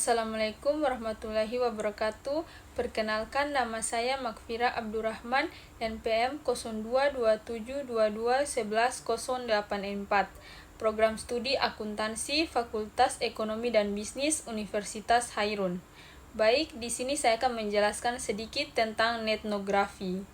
Assalamualaikum warahmatullahi wabarakatuh. Perkenalkan, nama saya Makfira Abdurrahman, NPM 022722111084. Program Studi Akuntansi Fakultas Ekonomi dan Bisnis Universitas Hairun. Baik, di sini saya akan menjelaskan sedikit tentang netnografi.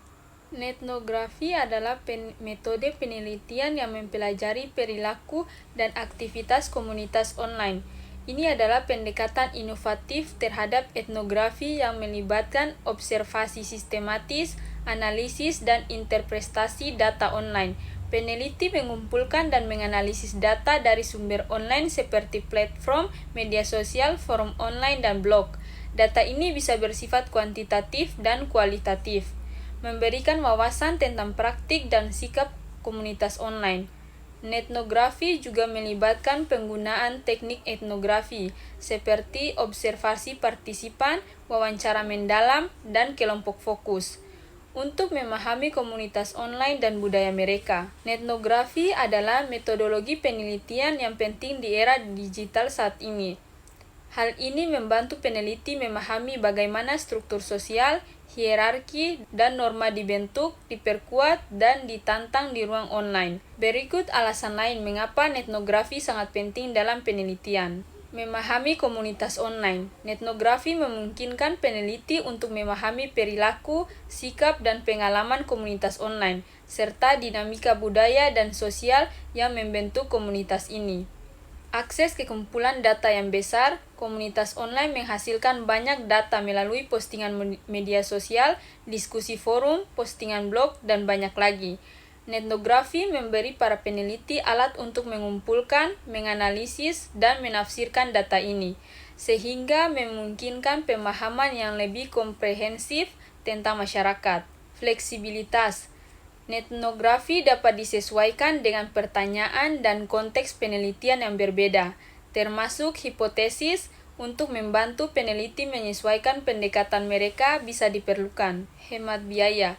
Netnografi adalah metode penelitian yang mempelajari perilaku dan aktivitas komunitas online. Ini adalah pendekatan inovatif terhadap etnografi yang melibatkan observasi sistematis, analisis, dan interpretasi data online. Peneliti mengumpulkan dan menganalisis data dari sumber online seperti platform, media sosial, forum online, dan blog. Data ini bisa bersifat kuantitatif dan kualitatif, memberikan wawasan tentang praktik dan sikap komunitas online. Netnografi juga melibatkan penggunaan teknik etnografi, seperti observasi partisipan, wawancara mendalam, dan kelompok fokus, untuk memahami komunitas online dan budaya mereka. Netnografi adalah metodologi penelitian yang penting di era digital saat ini. Hal ini membantu peneliti memahami bagaimana struktur sosial, hierarki, dan norma dibentuk, diperkuat, dan ditantang di ruang online. Berikut alasan lain mengapa netnografi sangat penting dalam penelitian. Memahami komunitas online. Netnografi memungkinkan peneliti untuk memahami perilaku, sikap, dan pengalaman komunitas online, serta dinamika budaya dan sosial yang membentuk komunitas ini. Akses ke kumpulan data yang besar. Komunitas online menghasilkan banyak data melalui postingan media sosial, diskusi forum, postingan blog, dan banyak lagi. Netnografi memberi para peneliti alat untuk mengumpulkan, menganalisis, dan menafsirkan data ini, sehingga memungkinkan pemahaman yang lebih komprehensif tentang masyarakat. Fleksibilitas. Netnografi dapat disesuaikan dengan pertanyaan dan konteks penelitian yang berbeda, termasuk hipotesis. Untuk membantu peneliti menyesuaikan pendekatan mereka bisa diperlukan. Hemat biaya.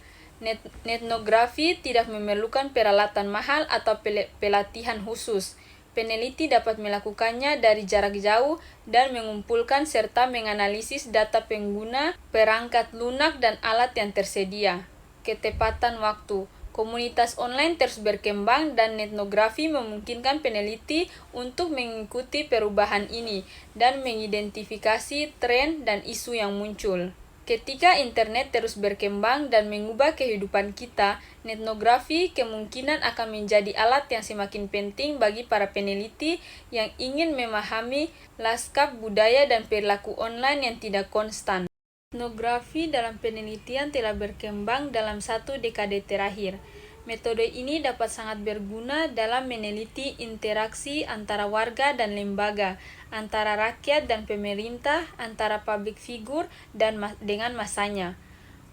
Netnografi tidak memerlukan peralatan mahal atau pelatihan khusus. Peneliti dapat melakukannya dari jarak jauh dan mengumpulkan serta menganalisis data pengguna, perangkat lunak, dan alat yang tersedia. Ketepatan waktu. Komunitas online terus berkembang dan netnografi memungkinkan peneliti untuk mengikuti perubahan ini dan mengidentifikasi tren dan isu yang muncul. Ketika internet terus berkembang dan mengubah kehidupan kita, netnografi kemungkinan akan menjadi alat yang semakin penting bagi para peneliti yang ingin memahami lanskap budaya dan perilaku online yang tidak konstan. Etnografi dalam penelitian telah berkembang dalam 1 dekade terakhir. Metode ini dapat sangat berguna dalam meneliti interaksi antara warga dan lembaga, antara rakyat dan pemerintah, antara publik figur dan dengan masanya.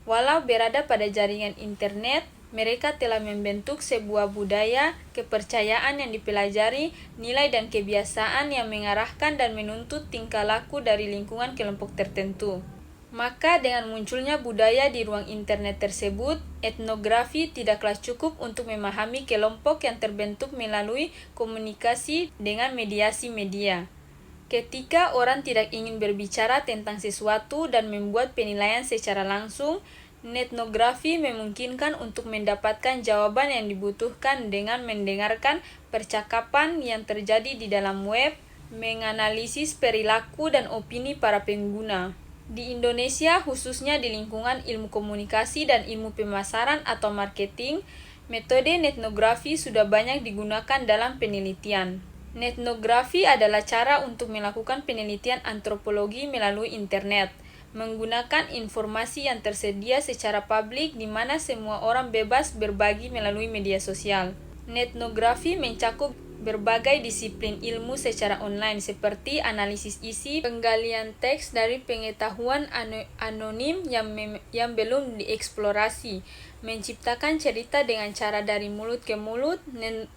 Walau berada pada jaringan internet, mereka telah membentuk sebuah budaya, kepercayaan yang dipelajari, nilai dan kebiasaan yang mengarahkan dan menuntut tingkah laku dari lingkungan kelompok tertentu. Maka dengan munculnya budaya di ruang internet tersebut, etnografi tidaklah cukup untuk memahami kelompok yang terbentuk melalui komunikasi dengan mediasi media. Ketika orang tidak ingin berbicara tentang sesuatu dan membuat penilaian secara langsung, netnografi memungkinkan untuk mendapatkan jawaban yang dibutuhkan dengan mendengarkan percakapan yang terjadi di dalam web, menganalisis perilaku dan opini para pengguna. Di Indonesia, khususnya di lingkungan ilmu komunikasi dan ilmu pemasaran atau marketing, metode netnografi sudah banyak digunakan dalam penelitian. Netnografi adalah cara untuk melakukan penelitian antropologi melalui internet, menggunakan informasi yang tersedia secara publik di mana semua orang bebas berbagi melalui media sosial. Netnografi mencakup berbagai disiplin ilmu secara online seperti analisis isi, penggalian teks dari pengetahuan anonim yang belum dieksplorasi, menciptakan cerita dengan cara dari mulut ke mulut.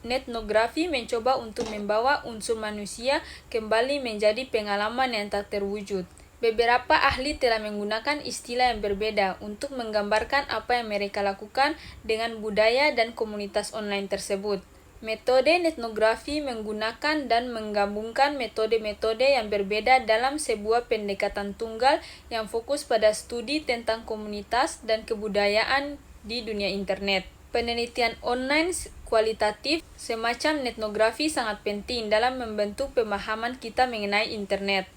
Netnografi mencoba untuk membawa unsur manusia kembali menjadi pengalaman yang tak terwujud. Beberapa ahli telah menggunakan istilah yang berbeda untuk menggambarkan apa yang mereka lakukan dengan budaya dan komunitas online tersebut. Metode etnografi menggunakan dan menggabungkan metode-metode yang berbeda dalam sebuah pendekatan tunggal yang fokus pada studi tentang komunitas dan kebudayaan di dunia internet. Penelitian online kualitatif semacam etnografi sangat penting dalam membentuk pemahaman kita mengenai internet,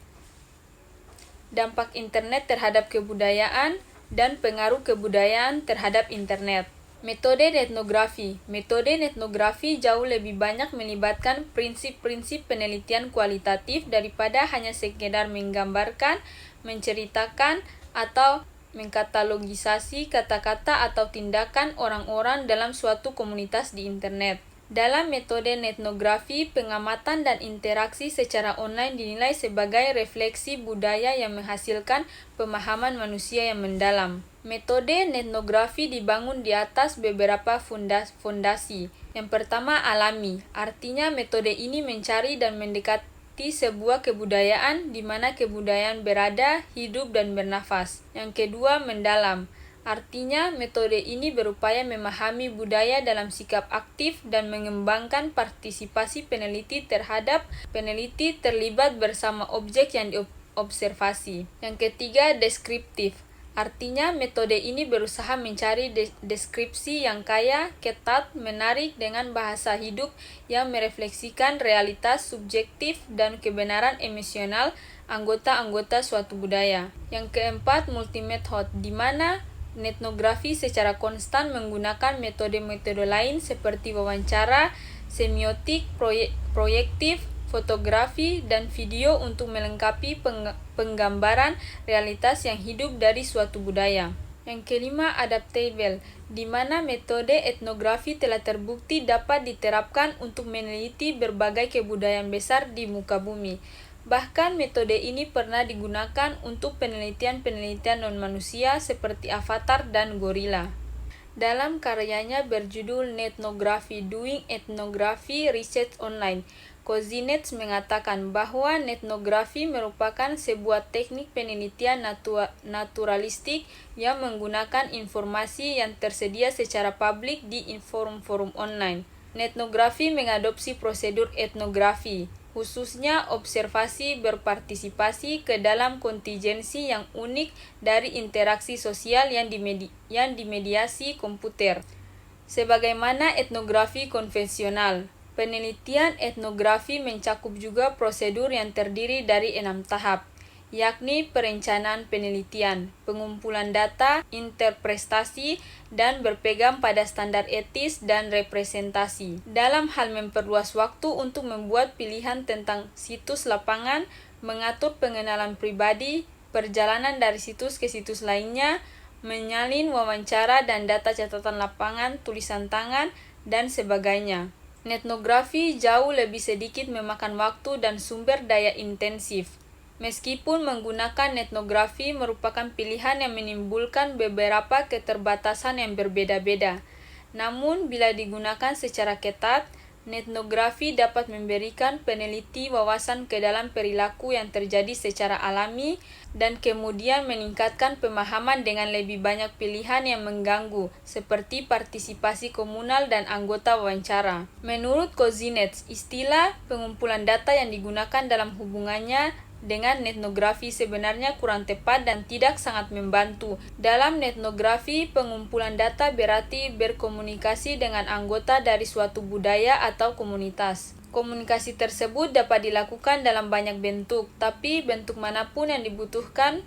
dampak internet terhadap kebudayaan, dan pengaruh kebudayaan terhadap internet. Metode etnografi. Metode etnografi jauh lebih banyak melibatkan prinsip-prinsip penelitian kualitatif daripada hanya sekedar menggambarkan, menceritakan, atau mengkatalogisasi kata-kata atau tindakan orang-orang dalam suatu komunitas di internet. Dalam metode etnografi, pengamatan dan interaksi secara online dinilai sebagai refleksi budaya yang menghasilkan pemahaman manusia yang mendalam. Metode etnografi dibangun di atas beberapa fondasi. Yang pertama, alami. Artinya metode ini mencari dan mendekati sebuah kebudayaan di mana kebudayaan berada, hidup, dan bernafas. Yang kedua, mendalam. Artinya, metode ini berupaya memahami budaya dalam sikap aktif dan mengembangkan partisipasi peneliti terhadap peneliti terlibat bersama objek yang diobservasi. Yang ketiga, deskriptif. Artinya, metode ini berusaha mencari deskripsi yang kaya, ketat, menarik dengan bahasa hidup yang merefleksikan realitas subjektif dan kebenaran emosional anggota-anggota suatu budaya. Yang keempat, multi-method, di mana etnografi secara konstan menggunakan metode-metode lain seperti wawancara, semiotik, proyektif, fotografi, dan video untuk melengkapi penggambaran realitas yang hidup dari suatu budaya. Yang kelima, adaptable, di mana metode etnografi telah terbukti dapat diterapkan untuk meneliti berbagai kebudayaan besar di muka bumi. Bahkan metode ini pernah digunakan untuk penelitian-penelitian non-manusia seperti avatar dan gorila. Dalam karyanya berjudul Ethnography Doing Ethnography Research Online, Kozinets mengatakan bahwa etnografi merupakan sebuah teknik penelitian naturalistik yang menggunakan informasi yang tersedia secara publik di forum-forum online. Etnografi mengadopsi prosedur etnografi, khususnya observasi berpartisipasi ke dalam kontingensi yang unik dari interaksi sosial yang dimediasi komputer. Sebagaimana etnografi konvensional, penelitian etnografi mencakup juga prosedur yang terdiri dari 6 tahap, yakni perencanaan penelitian, pengumpulan data, interpretasi, dan berpegang pada standar etis dan representasi. Dalam hal memperluas waktu untuk membuat pilihan tentang situs lapangan, mengatur pengenalan pribadi, perjalanan dari situs ke situs lainnya, menyalin wawancara dan data catatan lapangan, tulisan tangan, dan sebagainya. Etnografi jauh lebih sedikit memakan waktu dan sumber daya intensif. Meskipun menggunakan etnografi merupakan pilihan yang menimbulkan beberapa keterbatasan yang berbeda-beda. Namun, bila digunakan secara ketat, etnografi dapat memberikan peneliti wawasan ke dalam perilaku yang terjadi secara alami dan kemudian meningkatkan pemahaman dengan lebih banyak pilihan yang mengganggu, seperti partisipasi komunal dan anggota wawancara. Menurut Kozinets, istilah pengumpulan data yang digunakan dalam hubungannya dengan etnografi sebenarnya kurang tepat dan tidak sangat membantu. Dalam etnografi, pengumpulan data berarti berkomunikasi dengan anggota dari suatu budaya atau komunitas. Komunikasi tersebut dapat dilakukan dalam banyak bentuk, tapi bentuk manapun yang dibutuhkan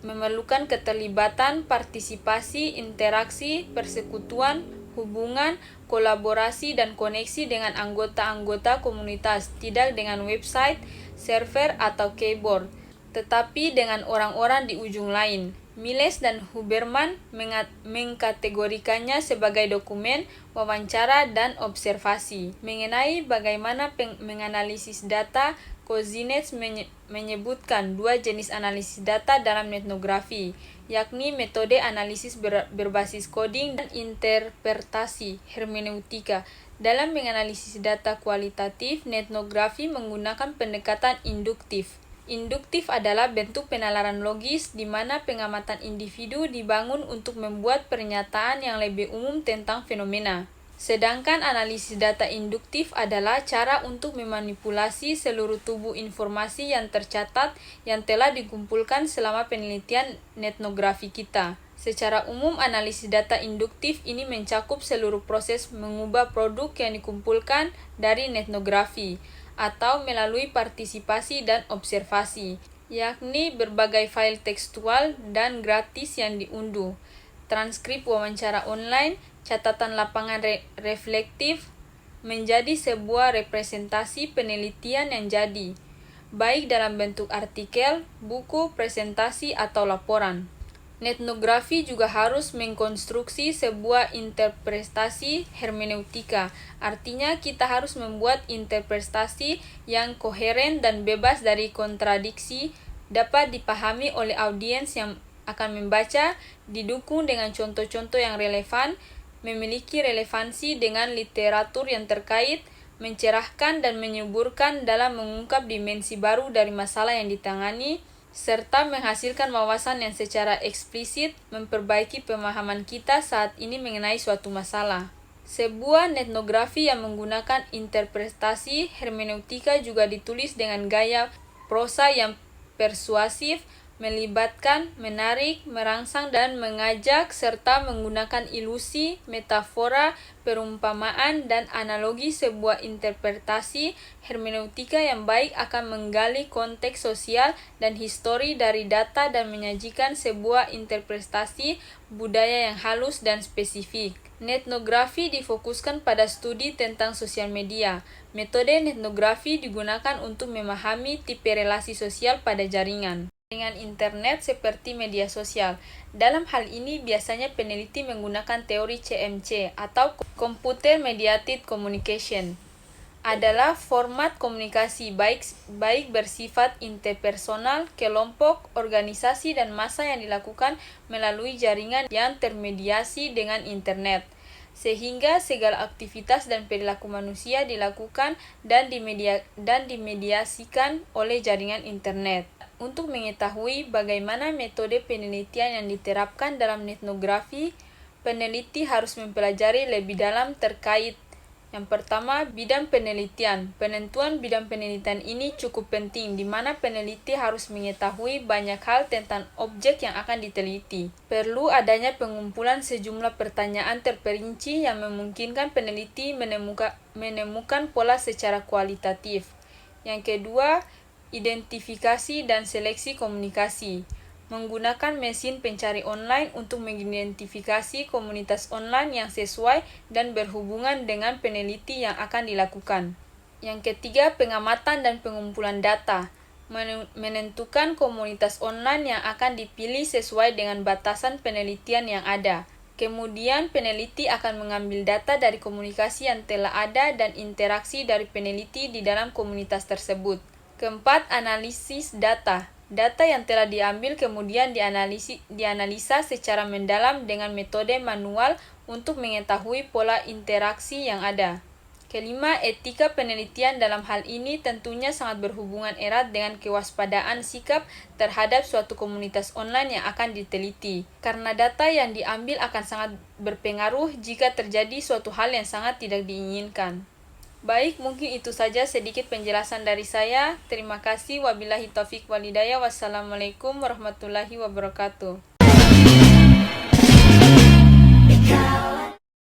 memerlukan keterlibatan, partisipasi, interaksi, persekutuan, hubungan, kolaborasi, dan koneksi dengan anggota-anggota komunitas, tidak dengan website, server, atau keyboard, tetapi dengan orang-orang di ujung lain. Miles dan Huberman mengkategorikannya sebagai dokumen, wawancara, dan observasi. Mengenai bagaimana menganalisis data, Kozinets menyebutkan 2 jenis analisis data dalam etnografi, yakni metode analisis berbasis coding dan interpretasi hermeneutika. Dalam menganalisis data kualitatif, etnografi menggunakan pendekatan induktif. Induktif adalah bentuk penalaran logis di mana pengamatan individu dibangun untuk membuat pernyataan yang lebih umum tentang fenomena. Sedangkan analisis data induktif adalah cara untuk memanipulasi seluruh tubuh informasi yang tercatat yang telah dikumpulkan selama penelitian etnografi kita. Secara umum, analisis data induktif ini mencakup seluruh proses mengubah produk yang dikumpulkan dari etnografi atau melalui partisipasi dan observasi, yakni berbagai file tekstual dan gratis yang diunduh, transkrip wawancara online, catatan lapangan reflektif, menjadi sebuah representasi penelitian yang jadi, baik dalam bentuk artikel, buku, presentasi, atau laporan. Etnografi juga harus mengkonstruksi sebuah interpretasi hermeneutika. Artinya kita harus membuat interpretasi yang koheren dan bebas dari kontradiksi, dapat dipahami oleh audiens yang akan membaca, didukung dengan contoh-contoh yang relevan, memiliki relevansi dengan literatur yang terkait, mencerahkan dan menyuburkan dalam mengungkap dimensi baru dari masalah yang ditangani, serta menghasilkan wawasan yang secara eksplisit memperbaiki pemahaman kita saat ini mengenai suatu masalah. Sebuah etnografi yang menggunakan interpretasi hermeneutika juga ditulis dengan gaya prosa yang persuasif, melibatkan, menarik, merangsang, dan mengajak, serta menggunakan ilusi, metafora, perumpamaan, dan analogi. Sebuah interpretasi hermeneutika yang baik akan menggali konteks sosial dan histori dari data dan menyajikan sebuah interpretasi budaya yang halus dan spesifik. Etnografi difokuskan pada studi tentang sosial media. Metode etnografi digunakan untuk memahami tipe relasi sosial pada jaringan internet seperti media sosial. Dalam hal ini biasanya peneliti menggunakan teori CMC atau Computer Mediated Communication. Adalah format komunikasi baik bersifat interpersonal, kelompok, organisasi, dan massa yang dilakukan melalui jaringan yang termediasi dengan internet, sehingga segala aktivitas dan perilaku manusia dilakukan dan dimediasikan oleh jaringan internet. Untuk mengetahui bagaimana metode penelitian yang diterapkan dalam etnografi, peneliti harus mempelajari lebih dalam terkait. Yang pertama, bidang penelitian. Penentuan bidang penelitian ini cukup penting, di mana peneliti harus mengetahui banyak hal tentang objek yang akan diteliti. Perlu adanya pengumpulan sejumlah pertanyaan terperinci yang memungkinkan peneliti menemukan pola secara kualitatif. Yang kedua, identifikasi dan seleksi komunikasi. Menggunakan mesin pencari online untuk mengidentifikasi komunitas online yang sesuai dan berhubungan dengan peneliti yang akan dilakukan. Yang ketiga, pengamatan dan pengumpulan data. Menentukan komunitas online yang akan dipilih sesuai dengan batasan penelitian yang ada. Kemudian, peneliti akan mengambil data dari komunikasi yang telah ada dan interaksi dari peneliti di dalam komunitas tersebut. Keempat, analisis data. Data yang telah diambil kemudian dianalisa secara mendalam dengan metode manual untuk mengetahui pola interaksi yang ada. Kelima, etika penelitian dalam hal ini tentunya sangat berhubungan erat dengan kewaspadaan sikap terhadap suatu komunitas online yang akan diteliti, karena data yang diambil akan sangat berpengaruh jika terjadi suatu hal yang sangat tidak diinginkan. Baik, mungkin itu saja sedikit penjelasan dari saya. Terima kasih. Wabillahi taufiq wal hidayah. Wassalamualaikum warahmatullahi wabarakatuh.